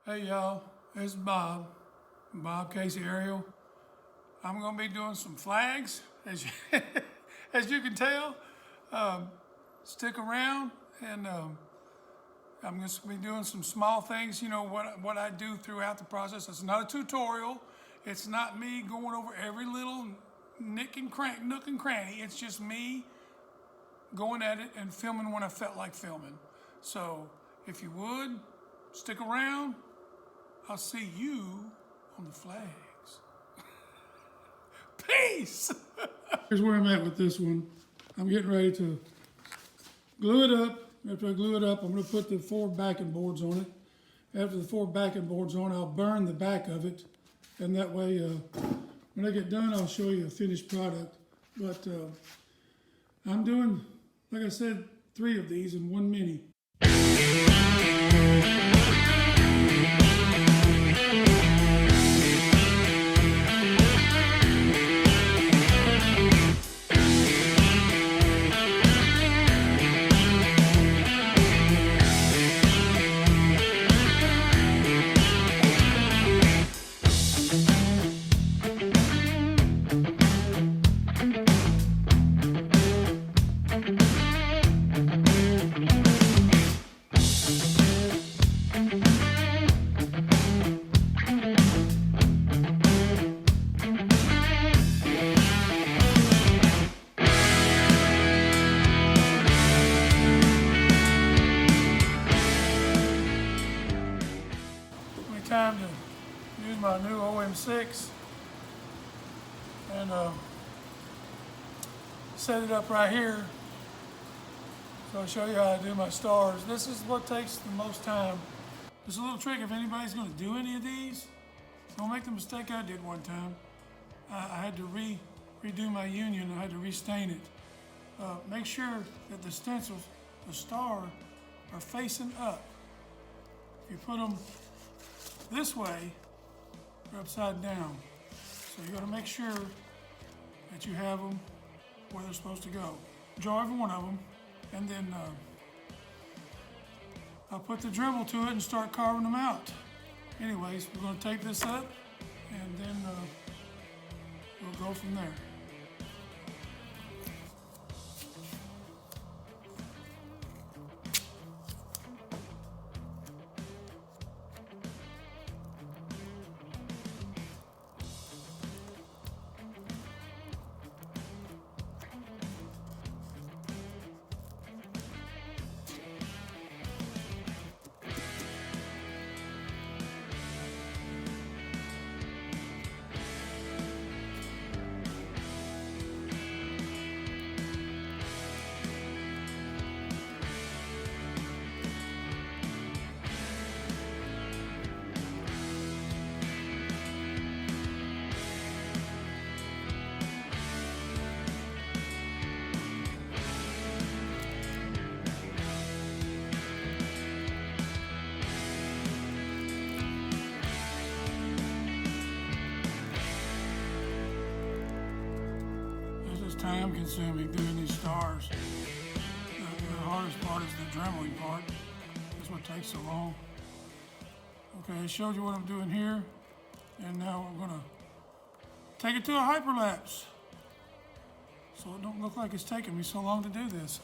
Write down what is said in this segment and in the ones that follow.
Hey y'all, it's Bob Casey Ariel. I'm gonna be doing some flags, as you, as you can tell. Stick around, and I'm just gonna be doing some small things. You know what I do throughout the process. It's not a tutorial. It's not me going over every little nook and cranny. It's just me going at it and filming when I felt like filming. So if you would stick around, I'll see you on the flags. Peace! Here's where I'm at with this one. I'm getting ready to glue it up. After I glue it up, I'm going to put the 4 backing boards on it. After the 4 backing boards on, I'll burn the back of it. And that way, when I get done, I'll show you a finished product. But I'm doing, like I said, 3 of these and 1 mini. Time to use my new OM6 and set it up right here. So I'll show you how I do my stars. This is what takes the most time. Just a little trick, if anybody's going to do any of these, don't make the mistake I did one time. I had to redo my union. I had to restain it. Make sure that the stencils, the star, are facing up. If you put them this way, or upside down. So you got to make sure that you have them where they're supposed to go. Draw every one of them, and then I'll put the Dremel to it and start carving them out. Anyways, we're going to take this up, and then we'll go from there. Time consuming doing these stars. The hardest part is the dremeling part. That's what takes so long. Okay, I showed you what I'm doing here, and now we're gonna take it to a hyperlapse so it don't look like it's taking me so long to do this.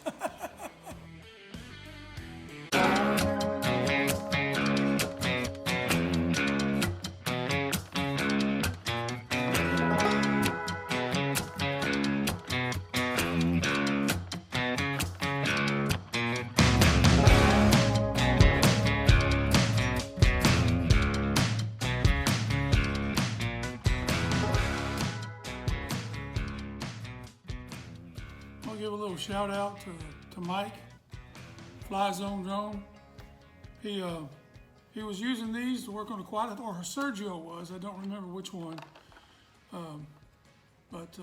I'll give a little shout out to Mike, FLYZONE drone. He was using these to work on a quad, or Sergio was, I don't remember which one. But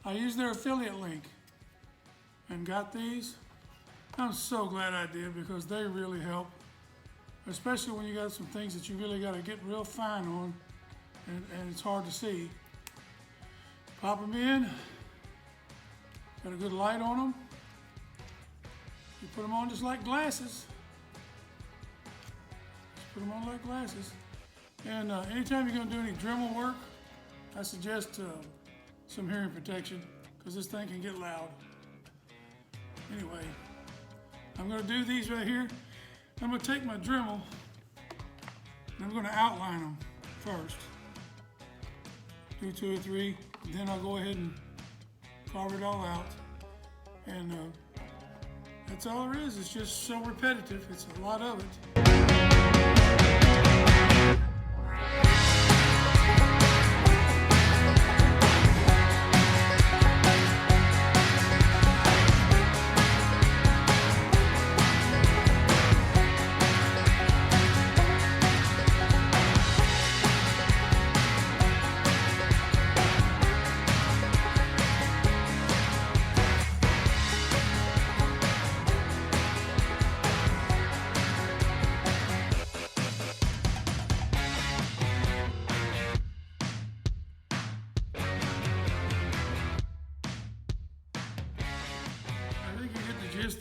I used their affiliate link and got these. I'm so glad I did, because they really help, especially when you got some things that you really got to get real fine on, and it's hard to see. Pop them in. Got a good light on them. You put them on just like glasses. put them on like glasses. And anytime you're gonna do any Dremel work, I suggest some hearing protection because this thing can get loud. Anyway, I'm gonna do these right here. I'm gonna take my Dremel and I'm gonna outline them first. Do 2 or 3, then I'll go ahead and carve it all out. And that's all there is. It's just so repetitive. It's a lot of it.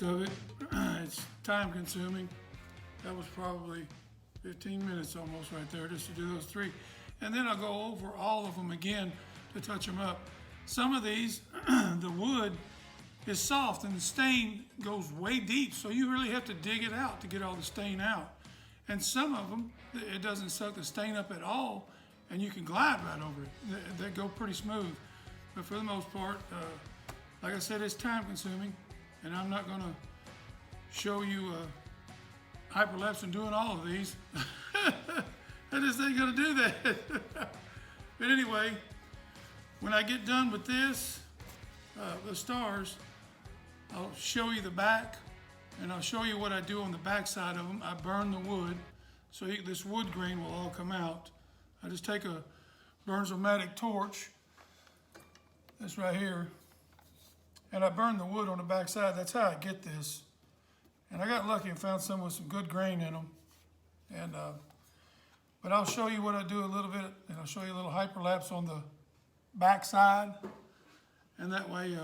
Of it. It's time consuming. That was probably 15 minutes almost right there just to do those 3. And then I'll go over all of them again to touch them up. Some of these, the wood is soft and the stain goes way deep, so you really have to dig it out to get all the stain out. And some of them, it doesn't suck the stain up at all and you can glide right over it. They go pretty smooth. But for the most part, like I said, it's time consuming. And I'm not going to show you hyperlapse and doing all of these. I just ain't going to do that. But anyway, when I get done with this, the stars, I'll show you the back, and I'll show you what I do on the back side of them. I burn the wood, so this wood grain will all come out. I just take a Bernzomatic torch, this right here, and I burned the wood on the back side. That's how I get this. And I got lucky and found some with some good grain in them. And but I'll show you what I do a little bit, and I'll show you a little hyperlapse on the back side. And that way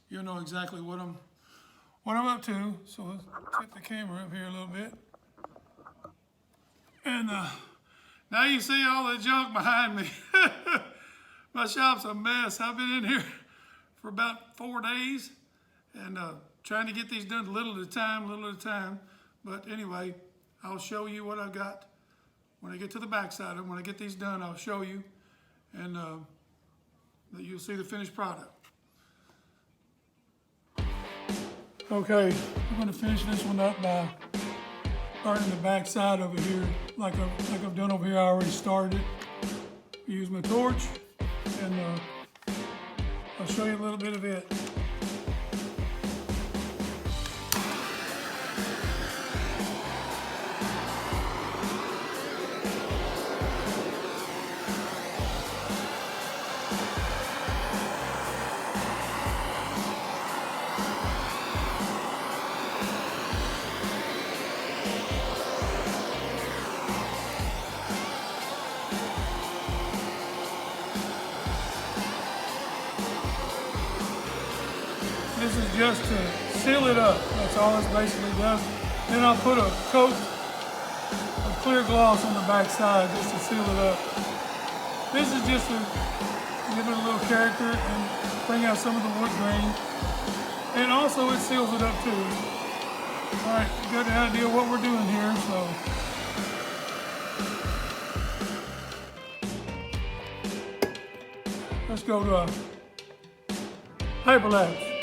you'll know exactly what I'm up to. So let's tip the camera up here a little bit. And now you see all the junk behind me. My shop's a mess. I've been in here for about 4 days and trying to get these done little at a time. But anyway, I'll show you what I've got when I get to the back side of them. When I get these done, I'll show you, and you'll see the finished product. Okay, I'm going to finish this one up by burning the back side over here like I've done over here. I already started it. Use my torch, and I'll show you a little bit of it. This is just to seal it up. That's all this basically does. Then I'll put a coat of clear gloss on the back side just to seal it up. This is just to give it a little character and bring out some of the wood grain. And also it seals it up too. All right, you got the idea of what we're doing here, so. Let's go to hyperlapse.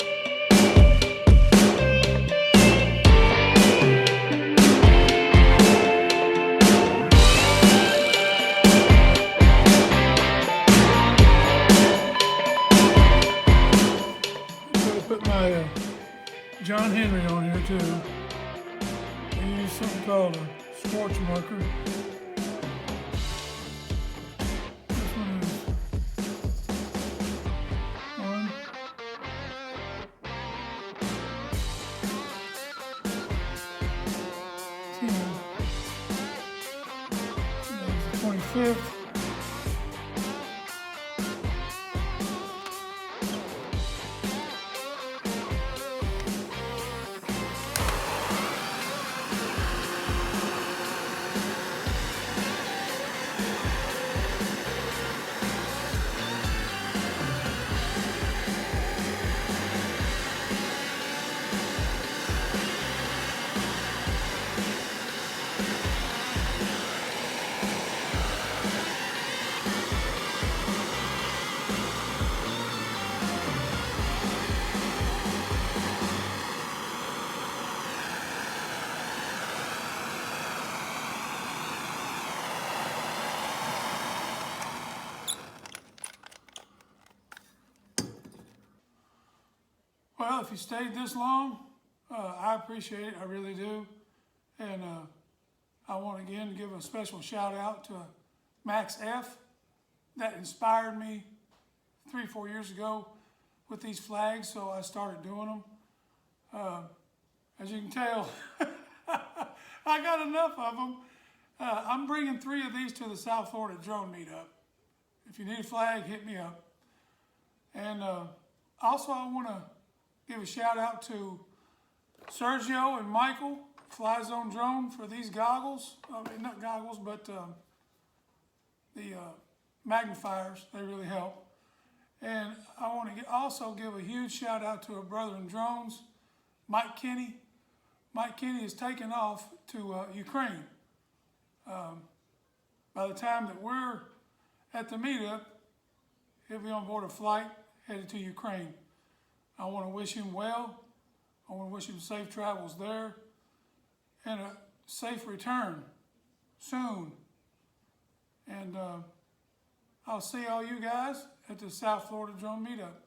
John Henry on here too. I use something called a scorch marker. This one is 1, 10, 25th. Well, if you stayed this long, I appreciate it. I really do. And I want again to give a special shout out to Max F. That inspired me 3-4 years ago with these flags, so I started doing them. As you can tell, I got enough of them. I'm bringing 3 of these to the South Florida drone meetup. If you need a flag, hit me up. And also I want to give a shout out to Sergio and Michael, FLYZONE drone, for these goggles. I mean, not goggles, but the magnifiers. They really help. And I want to also give a huge shout out to a brother in drones, Mike Kinney. Mike Kinney is taking off to Ukraine. By the time that we're at the meetup, he'll be on board a flight headed to Ukraine. I want to wish him well. I want to wish him safe travels there and a safe return soon. And I'll see all you guys at the South Florida Drone Meetup.